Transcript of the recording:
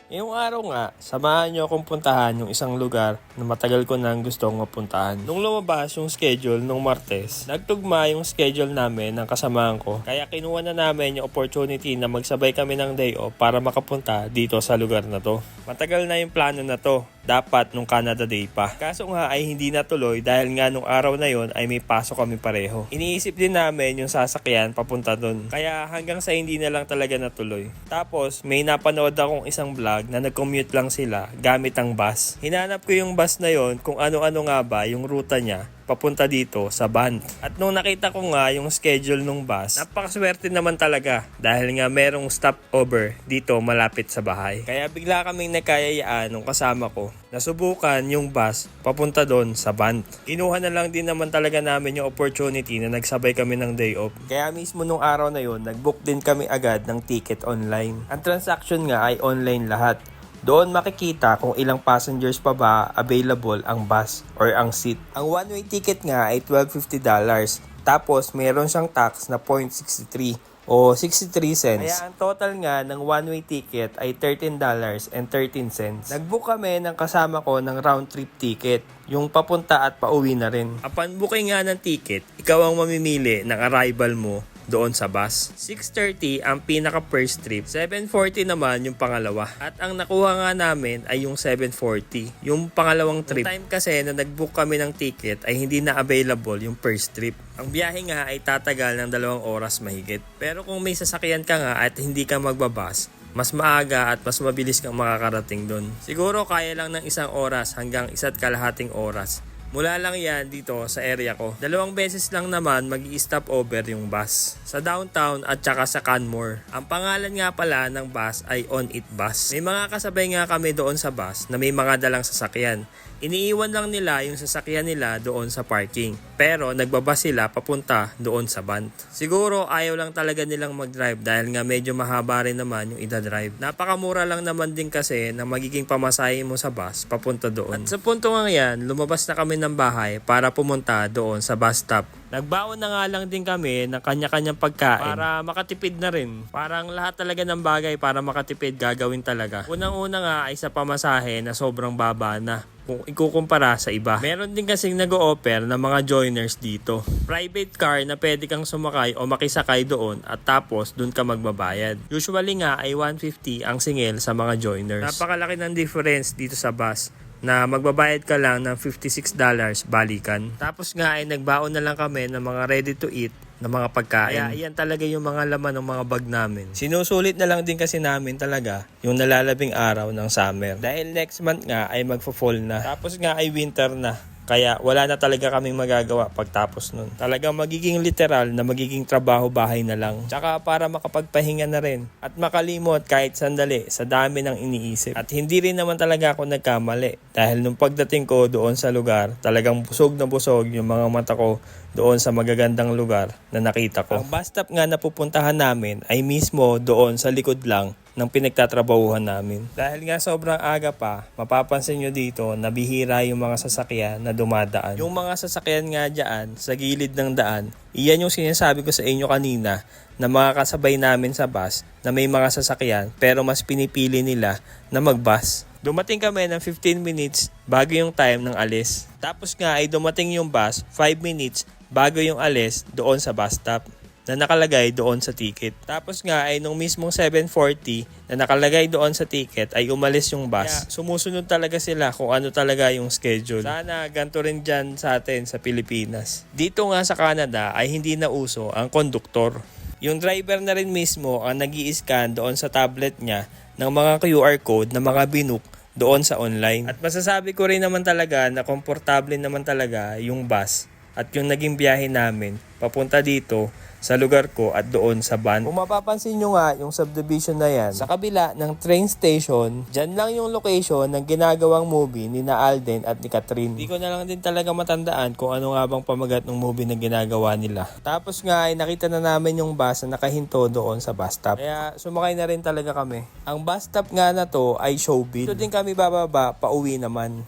Ngayong araw nga, samahan niyo akong puntahan yung isang lugar na matagal ko nang gustong mapuntahan. Nung lumabas yung schedule nung Martes, nagtugma yung schedule namin ng kasamahan ko. Kaya kinuha na namin yung opportunity na magsabay kami ng day off para makapunta dito sa lugar na to. Matagal na yung plano na to. Dapat nung Canada Day pa. Kaso nga ay hindi natuloy dahil nga nung araw na yon ay may pasok kami pareho. Iniisip din namin yung sasakyan papunta dun. Kaya hanggang sa hindi na lang talaga natuloy. Tapos may napanood akong isang vlog na nag-commute lang sila gamit ang bus. Hinanap ko yung bus na yon kung ano-ano nga ba yung ruta niya papunta dito sa Banff. At nung nakita ko nga yung schedule nung bus, napakaswerte naman talaga dahil nga merong stopover dito malapit sa bahay. Kaya bigla kaming nagkayayaan nung kasama ko nasubukan yung bus papunta doon sa Banff. Kinuha na lang din naman talaga namin yung opportunity na nagsabay kami ng day off. Kaya mismo nung araw na yun, nag-book din kami agad ng ticket online. Ang transaction nga ay online lahat. Doon makikita kung ilang passengers pa ba available ang bus or ang seat. Ang one-way ticket nga ay $1250. Tapos meron siyang tax na 0.63 o 63 cents. Kaya ang total nga ng one-way ticket ay $13.13. Nag-book kami ng kasama ko ng round trip ticket. Yung papunta at pauwi na rin. Upon booking nga ng ticket, ikaw ang mamimili ng arrival mo doon sa bus. 6:30 ang pinaka first trip. 7:40 naman yung pangalawa. At ang nakuha nga namin ay yung 7:40. Yung pangalawang trip. Yung time kasi na nag-book kami ng ticket ay hindi na available yung first trip. Ang biyahe nga ay tatagal ng 2 oras mahigit. Pero kung may sasakyan ka nga at hindi ka magbabas, mas maaga at mas mabilis kang makakarating doon. Siguro kaya lang ng 1 oras hanggang 1.5 oras. Mula lang yan dito sa area ko. 2 beses lang naman mag-i-stop over yung bus. Sa downtown at saka sa Canmore. Ang pangalan nga pala ng bus ay On It Bus. May mga kasabay nga kami doon sa bus na may mga dalang sasakyan. Iniiwan lang nila yung sasakyan nila doon sa parking. Pero nagbabas sila papunta doon sa Banff. Siguro ayaw lang talaga nilang mag-drive dahil nga medyo mahaba rin naman yung ida-drive. Napakamura lang naman din kasi na magiging pamasahe mo sa bus papunta doon. At sa punto nga yan, lumabas na kami ng bahay para pumunta doon sa bus stop. Nagbaon na nga lang din kami ng kanya-kanyang pagkain para makatipid na rin. Parang lahat talaga ng bagay para makatipid gagawin talaga. Unang-una nga ay sa pamasahe na sobrang baba na kung ikukumpara sa iba. Meron din kasing nag-o-offer ng mga joiners dito. Private car na pwede kang sumakay o makisakay doon at tapos doon ka magbabayad. Usually nga ay $150 ang singil sa mga joiners. Napakalaki ng difference dito sa bus na magbabayad ka lang ng $56 balikan. Tapos nga ay nagbaon na lang kami ng mga ready to eat na mga pagkain. Kaya iyan talaga yung mga laman ng mga bag namin. Sinusulit na lang din kasi namin talaga yung nalalabing araw ng summer. Dahil next month nga ay magfo-fall na. Tapos nga ay winter na. Kaya wala na talaga kaming magagawa pagtapos nun. Talagang magiging literal na magiging trabaho bahay na lang. Tsaka para makapagpahinga na rin. At makalimot kahit sandali sa dami ng iniisip. At hindi rin naman talaga ako nagkamali. Dahil nung pagdating ko doon sa lugar, talagang busog na busog yung mga mata ko doon sa magagandang lugar na nakita ko. Ang bus stop nga na pupuntahan namin ay mismo doon sa likod lang ng pinagtatrabahuhan namin. Dahil nga sobrang aga pa, mapapansin nyo dito na bihira yung mga sasakyan na dumadaan. Yung mga sasakyan nga dyan sa gilid ng daan, iyan yung sinasabi ko sa inyo kanina na mga kasabay namin sa bus na may mga sasakyan pero mas pinipili nila na magbus. Dumating kami ng 15 minutes bago yung time ng alis. Tapos nga ay dumating yung bus 5 minutes bago yung alis doon sa bus stop na nakalagay doon sa ticket. Tapos nga ay nung mismong 7:40 na nakalagay doon sa ticket ay umalis yung bus. Kaya sumusunod talaga sila kung ano talaga yung schedule. Sana ganito rin dyan sa atin sa Pilipinas. Dito nga sa Canada ay hindi na uso ang konduktor. Yung driver na rin mismo ang nag-i-scan doon sa tablet niya ng mga QR code na mga binook doon sa online. At masasabi ko rin naman talaga na komportable naman talaga yung bus at yung naging biyahe namin papunta dito sa lugar ko at doon sa Banff. Kung mapapansin nyo nga yung subdivision na yan, sa kabila ng train station, dyan lang yung location ng ginagawang movie ni na Alden at ni Catherine. Hindi ko na lang din talaga matandaan kung ano nga bang pamagat ng movie na ginagawa nila. Tapos nga ay nakita na namin yung bus na nakahinto doon sa bus stop. Kaya sumakay na rin talaga kami. Ang bus stop nga na to ay Showbiz. Dito din kami bababa, pauwi naman.